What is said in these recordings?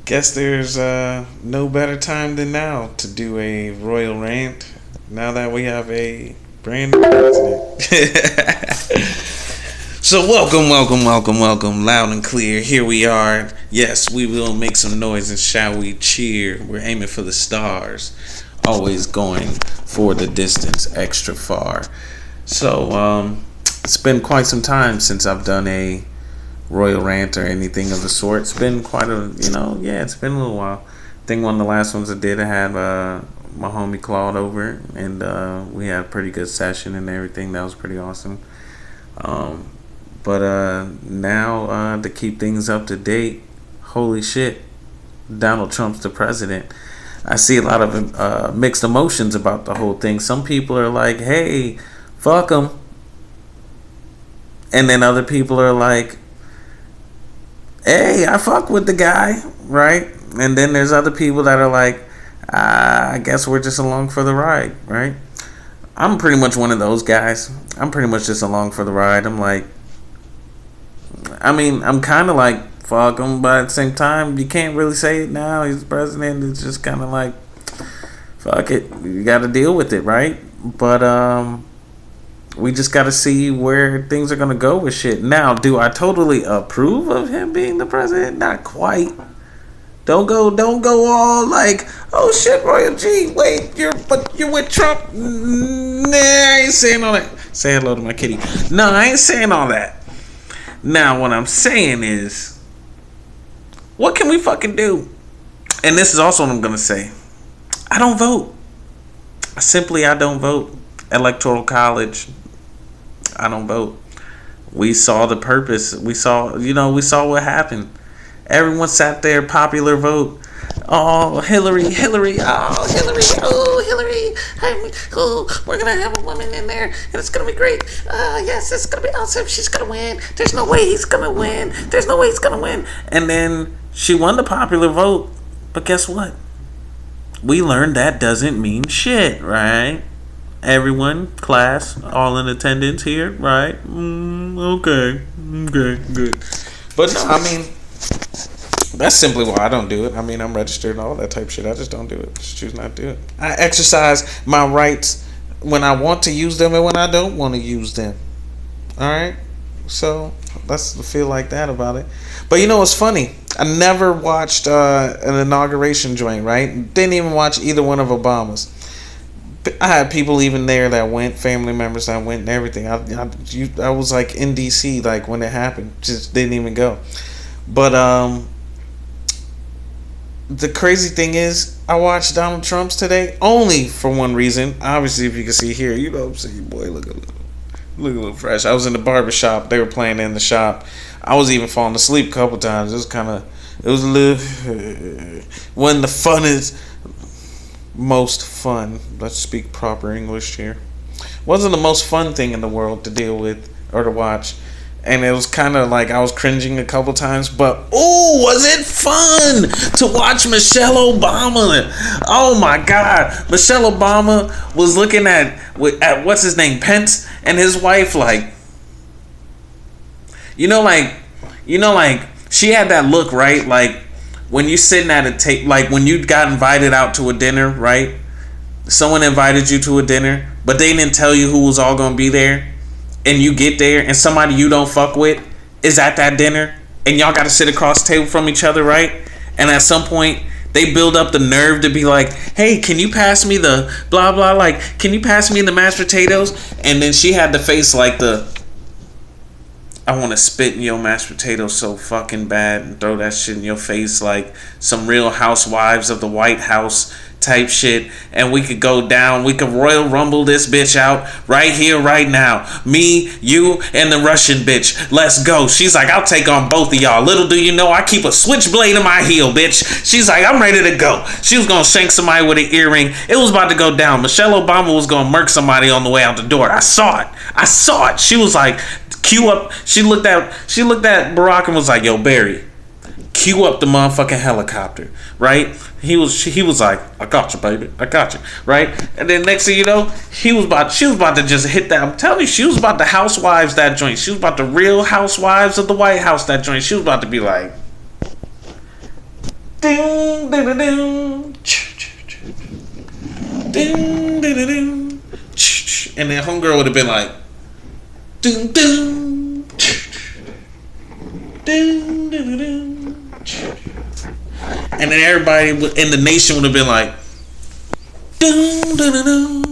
Guess there's no better time than now to do a Royal Rant. Now that we have a brand new president. So welcome, loud and clear. Here we are. Yes, we will make some noise and shall we cheer. We're aiming for the stars, always going for the distance extra far. So it's been quite some time since I've done a Royal Rant or anything of the sort. It's been quite a, it's been a little while. I think one of the last ones I did, I had my homie Claude over, and we had a pretty good session and everything. That was pretty awesome. But now to keep things up to date, holy shit, Donald Trump's the president. I see a lot of mixed emotions about the whole thing. Some people are like, hey, fuck him. And then other people are like, hey, I fuck with the guy, right? And then there's other people that are like, I guess we're just along for the ride, right? I'm pretty much one of those guys. I'm pretty much just along for the ride. I'm like, I'm kind of like, fuck him, but at the same time, you can't really say it now. He's the president. It's just kind of like, fuck it. You got to deal with it, right? But we just got to see where things are going to go with shit. Now, do I totally approve of him being the president? Not quite. Don't go all like, oh shit, Royal G, wait, you're with Trump? Nah, I ain't saying all that. Say hello to my kitty. No, I ain't saying all that. Now, what I'm saying is, what can we fucking do? And this is also what I'm going to say. I don't vote. I don't vote. Electoral college, I don't vote. We saw the purpose. We saw what happened. Everyone sat there, popular vote. Oh, Hillary, oh, Hillary, oh, Hillary. We're going to have a woman in there, and it's going to be great. Yes, it's going to be awesome. She's going to win. There's no way he's going to win. And then she won the popular vote. But guess what? We learned that doesn't mean shit, right? Everyone, class, all in attendance here, right? Okay, good. But no, that's simply why I don't do it. I'm registered and all that type of shit. I just don't do it. Just choose not to do it. I exercise my rights when I want to use them and when I don't want to use them. Alright? So, let's feel like that about it. But you know what's funny? I never watched an inauguration joint, right? Didn't even watch either one of Obama's. I had people even there that went, family members that went and everything. I was like in DC like when it happened, just didn't even go. But the crazy thing is, I watched Donald Trump's today only for one reason. Obviously, if you can see here, you know what I'm saying, boy, look a little fresh. I was in the barber shop. They were playing in the shop. I was even falling asleep a couple times. It was a little when the fun is most fun. Let's speak proper English here. Wasn't the most fun thing in the world to deal with or to watch. And it was kind of like I was cringing a couple times, but was it fun to watch Michelle Obama? Oh my God, Michelle Obama was looking at what's his name, Pence, and his wife, like she had that look, right? Like when you sitting at a table, like when you got invited out to a dinner, right? Someone invited you to a dinner, but they didn't tell you who was all gonna be there. And you get there and somebody you don't fuck with is at that dinner and y'all got to sit across the table from each other, right? And at some point they build up the nerve to be like, hey, can you pass me the blah blah, like, can you pass me the mashed potatoes? And then she had the face like I want to spit in your mashed potatoes so fucking bad and throw that shit in your face, like some Real Housewives of the White House type shit. And we could go down, we could Royal Rumble this bitch out right here, right now. Me, you, and the Russian bitch. Let's go. She's like, I'll take on both of y'all. Little do you know, I keep a switchblade in my heel, bitch. She's like, I'm ready to go. She was gonna shank somebody with an earring. It was about to go down. Michelle Obama was gonna murk somebody on the way out the door. I saw it. She was like, cue up. She looked at Barack and was like, yo, Barry, cue up the motherfucking helicopter, right? He was like, I got you, baby, I got you, right? And then next thing you know, she was about to just hit that. I'm telling you, she was about to housewives that joint. She was about to Real Housewives of the White House that joint. She was about to be like, Ding, ding, ding, ding. Ding, ding, ding, ding. And then homegirl would have been like, ding, ding. Ding, ding, ding. And then everybody in the nation would have been like, ding, ding, ding, ding.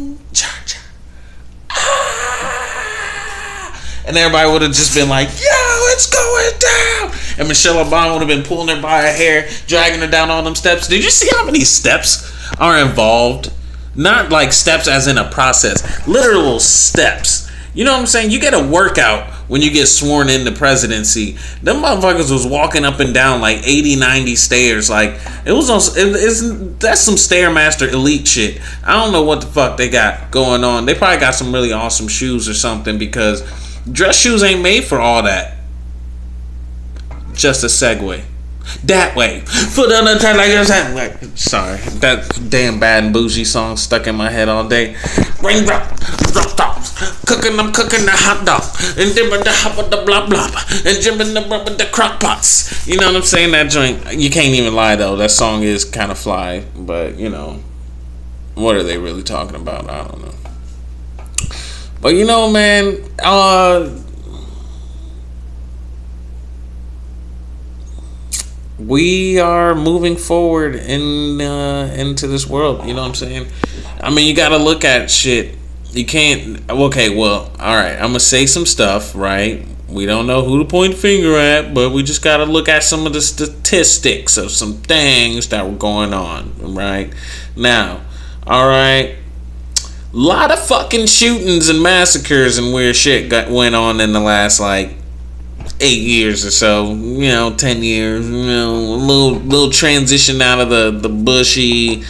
And everybody would have just been like, yo, it's going down. And Michelle Obama would have been pulling her by her hair, dragging her down all them steps. Did you see how many steps are involved? Not like steps as in a process. Literal steps. You know what I'm saying? You get a workout when you get sworn in the presidency. Them motherfuckers was walking up and down like 80, 90 stairs. Like, that's some Stairmaster elite shit. I don't know what the fuck they got going on. They probably got some really awesome shoes or something, because dress shoes ain't made for all that. Just a segue. That way. Foot on the time like sorry. That damn Bad and Bougie song stuck in my head all day. Raindrop, drop tops. I'm cooking the hot dog. And dipping the hop with the blah blah. And jibbing the crock pots. You know what I'm saying? That joint, you can't even lie though. That song is kind of fly. But, you know, what are they really talking about? I don't know. But, you know, man, we are moving forward into this world. You know what I'm saying? I mean, you got to look at shit. You can't. Okay, well, all right. I'm gonna say some stuff, right? We don't know who to point the finger at, but we just got to look at some of the statistics of some things that were going on, right? Now, all right. A lot of fucking shootings and massacres and weird shit went on in the last, like, 8 years or so, 10 years, a little transition out of the bushy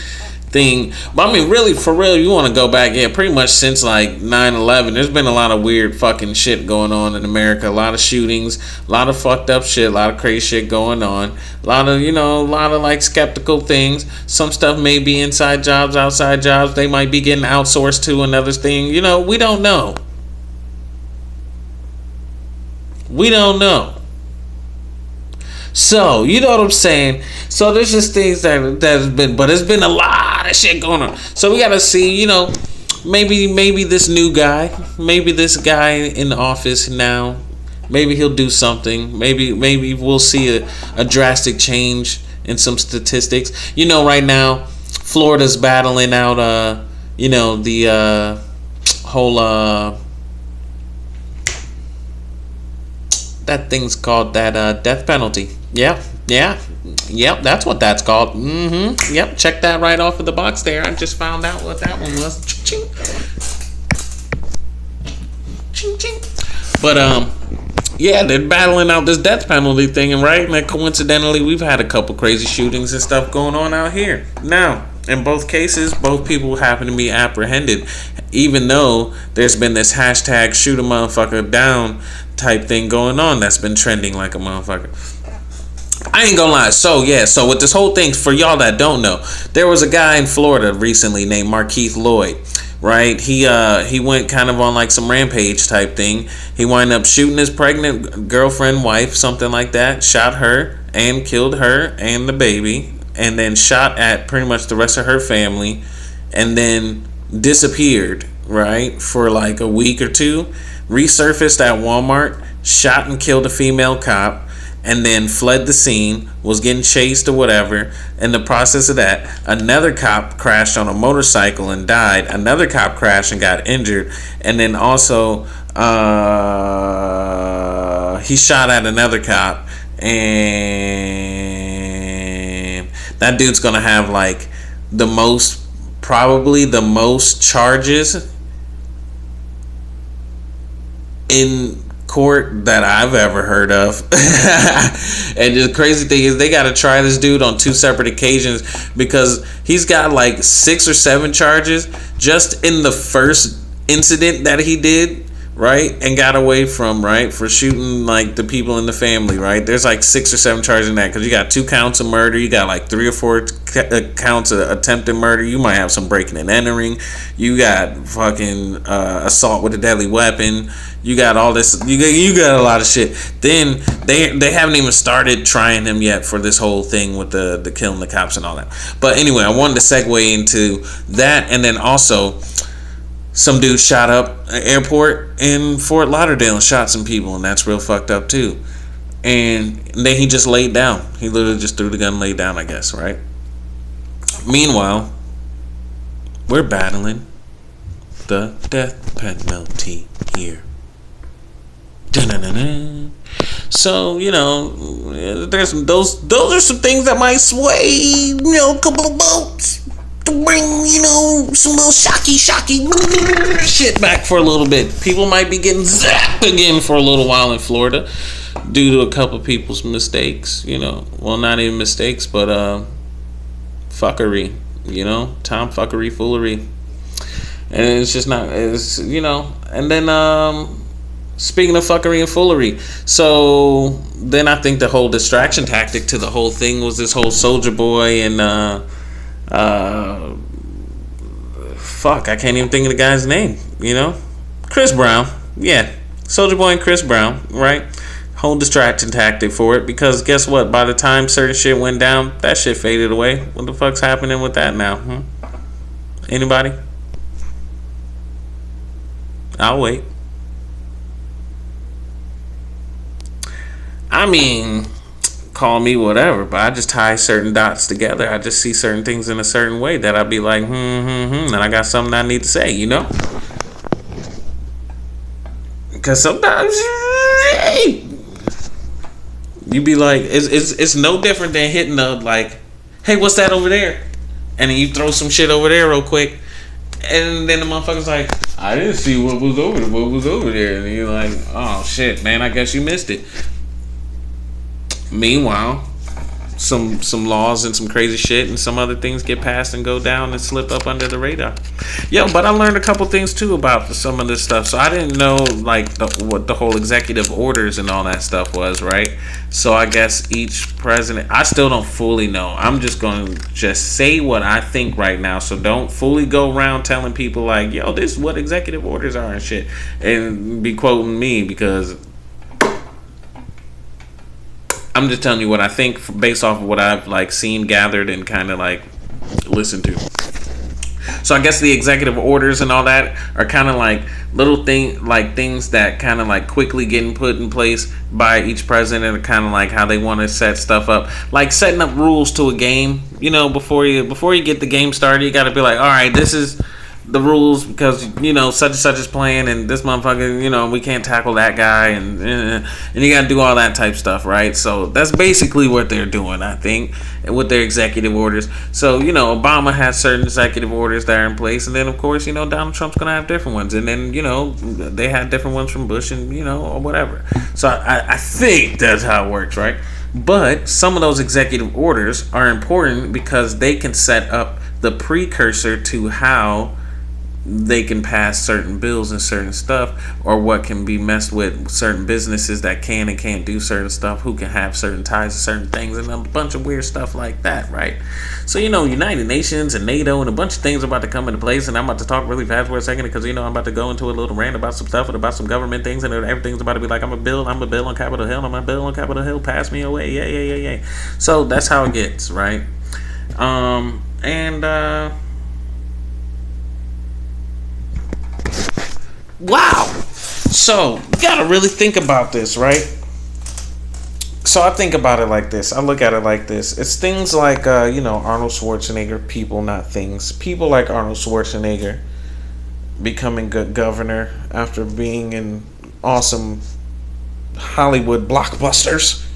thing. But I mean, really, for real, you want to go back, pretty much since like 9/11, there's been a lot of weird fucking shit going on in America. A lot of shootings, a lot of fucked up shit, a lot of crazy shit going on. A lot of like skeptical things. Some stuff may be inside jobs, outside jobs. They might be getting outsourced to another thing. We don't know. We don't know. So, you know what I'm saying? So, there's just things that's been, but there's been a lot of shit going on. So, we gotta see, maybe this new guy, maybe this guy in the office now, maybe he'll do something. Maybe we'll see a drastic change in some statistics. Right now, Florida's battling out, the whole, that thing's called that death penalty. Yep, that's what that's called. Yep, check that right off of the box there. I just found out what that one was. Ching, ching. Ching, ching. But they're battling out this death penalty thing, and then coincidentally, we've had a couple crazy shootings and stuff going on out here. Now, in both cases, both people happen to be apprehended, even though there's been this hashtag shoot a motherfucker down type thing going on that's been trending like a motherfucker. I ain't gonna lie. So with this whole thing, for y'all that don't know, there was a guy in Florida recently named Markeith Lloyd, right? He went kind of on like some rampage type thing. He wound up shooting his pregnant girlfriend, wife, something like that, shot her and killed her and the baby, and then shot at pretty much the rest of her family, and then disappeared, right, for like a week or two, resurfaced at Walmart, shot and killed a female cop, and then fled the scene, was getting chased or whatever. In the process of that, another cop crashed on a motorcycle and died. Another cop crashed and got injured. And then also, he shot at another cop. And that dude's going to have like probably the most charges in court that I've ever heard of. And the crazy thing is, they got to try this dude on 2 separate occasions, because he's got like 6 or 7 charges just in the first incident that he did right, and got away from, right, for shooting like the people in the family, right. There's like 6 or 7 charges in that because you got 2 counts of murder, you got like 3 or 4 counts of attempted murder, you might have some breaking and entering, you got fucking assault with a deadly weapon, you got all this, you got a lot of shit. Then they haven't even started trying him yet for this whole thing with the killing the cops and all that. But anyway, I wanted to segue into that, and then also some dude shot up an airport in Fort Lauderdale and shot some people, and that's real fucked up too. And then he just laid down. He literally just threw the gun and laid down, I guess, right? Meanwhile, we're battling the death penalty here. Dun-dun-dun-dun. So, there's those are some things that might sway, a couple of votes to bring, some little shocky shit back for a little bit. People might be getting zapped again for a little while in Florida due to a couple people's mistakes, well, not even mistakes, but fuckery, tom fuckery, foolery. And it's just not, and then speaking of fuckery and foolery, so then I think the whole distraction tactic to the whole thing was this whole Soulja Boy and fuck, I can't even think of the guy's name, Chris Brown. Yeah, Soulja Boy and Chris Brown, right? Whole distraction tactic for it, because guess what? By the time certain shit went down, that shit faded away. What the fuck's happening with that now? Anybody? I'll wait. I mean, call me whatever, but I just tie certain dots together. I just see certain things in a certain way that I'll be like, and I got something I need to say, Because sometimes you be like, it's no different than hitting the like, hey, what's that over there? And then you throw some shit over there real quick, and then the motherfucker's like, I didn't see what was over there, and you're like, oh shit, man, I guess you missed it. Meanwhile, some laws and some crazy shit and some other things get passed and go down and slip up under the radar. Yeah, but I learned a couple things too about some of this stuff. So I didn't know like what the whole executive orders and all that stuff was, right? So I guess each president, I still don't fully know. I'm just going to just say what I think right now. So don't fully go around telling people like, yo, this is what executive orders are and shit, and be quoting me, because I'm just telling you what I think based off of what I've like seen, gathered, and kind of like listened to. So I guess the executive orders and all that are kind of like little things that kind of like quickly getting put in place by each president, and kind of like how they want to set stuff up, like setting up rules to a game. Before you get the game started, you got to be like, all right, this is the rules, because such and such is playing, and this motherfucker, we can't tackle that guy, and you gotta do all that type stuff, right? So that's basically what they're doing, I think, with their executive orders. So Obama has certain executive orders that are in place, and then of course Donald Trump's gonna have different ones, and then they had different ones from Bush, and or whatever. So I think that's how it works, right? But some of those executive orders are important because they can set up the precursor to how they can pass certain bills and certain stuff, or what can be messed with certain businesses that can and can't do certain stuff, who can have certain ties to certain things, and a bunch of weird stuff like that, right? So United Nations and NATO and a bunch of things are about to come into place, and I'm about to talk really fast for a second because I'm about to go into a little rant about some stuff and about some government things, and everything's about to be like, I'm a bill on Capitol Hill, I'm a bill on Capitol Hill, pass me away, yeah. So that's how it gets, right? Wow. So you gotta really think about this, right? So I think about it like this. I look at it like this. It's things like Arnold Schwarzenegger, people, not things. People like Arnold Schwarzenegger becoming good governor after being in awesome Hollywood blockbusters,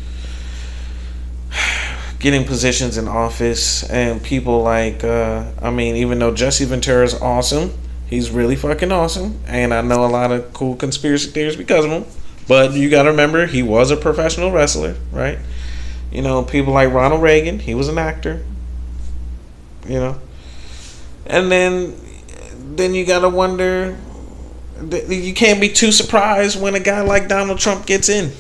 getting positions in office, and people like even though Jesse Ventura is awesome, he's really fucking awesome, and I know a lot of cool conspiracy theories because of him. But you gotta remember, he was a professional wrestler, right? People like Ronald Reagan, he was an actor. And then you gotta wonder, You can't be too surprised when a guy like Donald Trump gets in.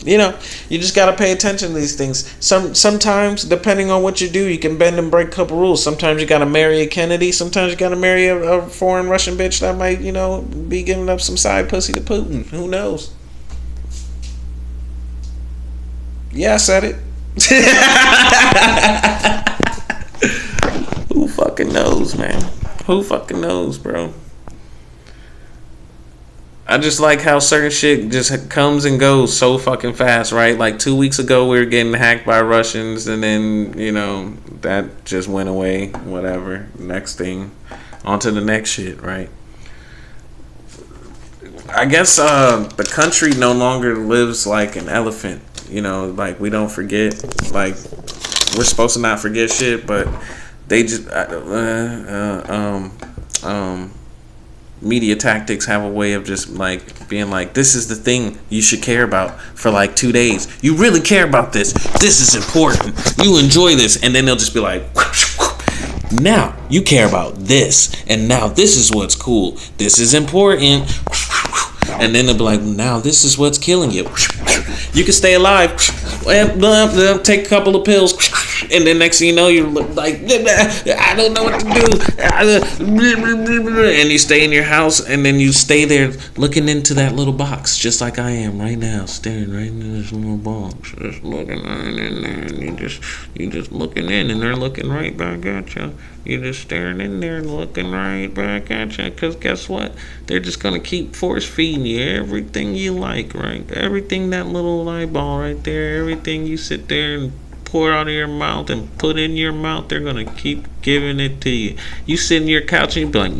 You know, you just gotta pay attention to these things. Sometimes, depending on what you do, you can bend and break a couple rules. Sometimes you gotta marry a Kennedy. Sometimes you gotta marry a foreign Russian bitch that might, be giving up some side pussy to Putin. Who knows? Yeah, I said it. Who fucking knows, man? Who fucking knows, bro? I just like how certain shit just comes and goes so fucking fast, right? Like 2 weeks ago, we were getting hacked by Russians, and then, that just went away. Whatever. Next thing. On to the next shit, right? I guess the country no longer lives like an elephant. Like, we don't forget. Like, we're supposed to not forget shit, but they just... media tactics have a way of just like being like, this is the thing you should care about for like 2 days. You really care about this. This is important. You enjoy this. And then they'll just be like, now you care about this. And now this is what's cool. This is important. And then they'll be like, now this is what's killing you. You can stay alive. Take a couple of pills. And then next thing you know, you're like, I don't know what to do. And you stay in your house, and then you stay there looking into that little box, just like I am right now, staring right into this little box, just looking right in there. And you just looking in, and they're looking right back at you. You're just staring in there, looking right back at you. Because guess what? They're just gonna keep force feeding you everything you like, right? Everything, that little eyeball right there, everything you sit there and pour out of your mouth and put in your mouth, they're gonna keep giving it to you. You sit in your couch and you be like,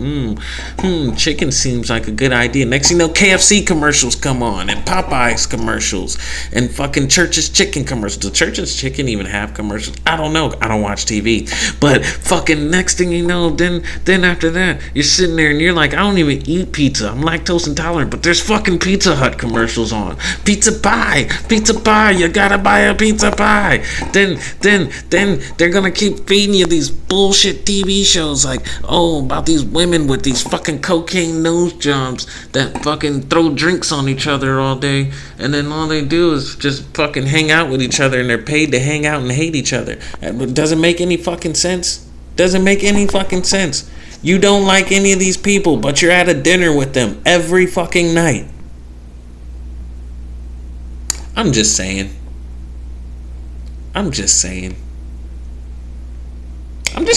chicken seems like a good idea. Next thing you know, KFC commercials come on, and Popeyes commercials, and fucking Church's Chicken commercials. Do Church's Chicken even have commercials? I don't know. I don't watch TV. But fucking next thing you know, then after that, you're sitting there and you're like, I don't even eat pizza. I'm lactose intolerant, but there's fucking Pizza Hut commercials on. Pizza pie, you gotta buy a pizza pie. Then they're gonna keep feeding you these bullshit TV shows like, about these women with these fucking cocaine nose jobs that fucking throw drinks on each other all day, and then all they do is just fucking hang out with each other, and they're paid to hang out and hate each other. It doesn't make any fucking sense. Doesn't make any fucking sense. You don't like any of these people, but you're at a dinner with them every fucking night. I'm just saying. I'm just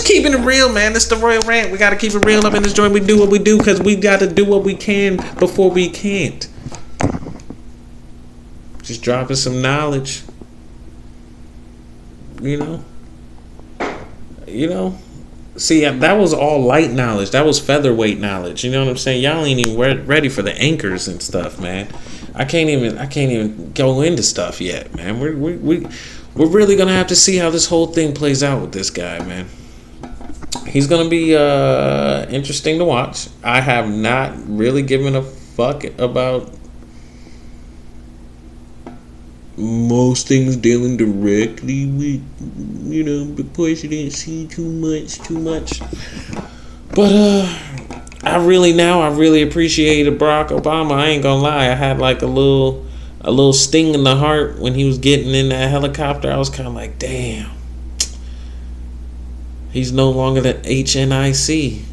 keeping it real, man. It's the Royal Rant. We got to keep it real up in this joint. We do what we do because we got to do what we can before we can't. Just dropping some knowledge. See, that was all light knowledge. That was featherweight knowledge. You know what I'm saying? Y'all ain't even ready for the anchors and stuff, man. I can't even go into stuff yet, man. We're really gonna have to see how this whole thing plays out with this guy, man. He's gonna be interesting to watch. I have not really given a fuck about most things dealing directly with, the presidency too much. But I really appreciated Barack Obama. I ain't gonna lie. I had like a little sting in the heart when he was getting in that helicopter. I was kind of like, damn. He's no longer the HNIC.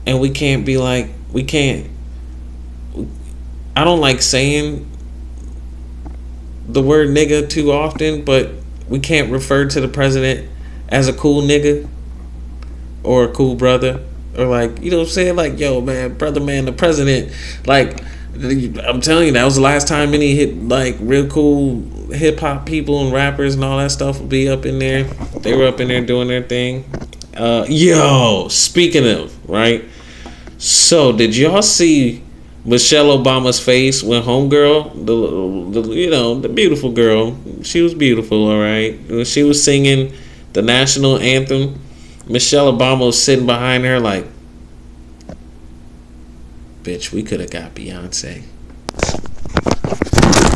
And we can't be like, I don't like saying the word nigga too often, but we can't refer to the president as a cool nigga or a cool brother, or like, you know what I'm saying? Like, yo, man, brother, man, the president, like, I'm telling you, that was the last time any hit, like, real cool hip-hop people and rappers and all that stuff would be up in there. They were up in there doing their thing. Speaking of, right? So, did y'all see Michelle Obama's face when homegirl, the beautiful girl, she was beautiful, all right? When she was singing the national anthem, Michelle Obama was sitting behind her like, bitch, we could have got Beyonce.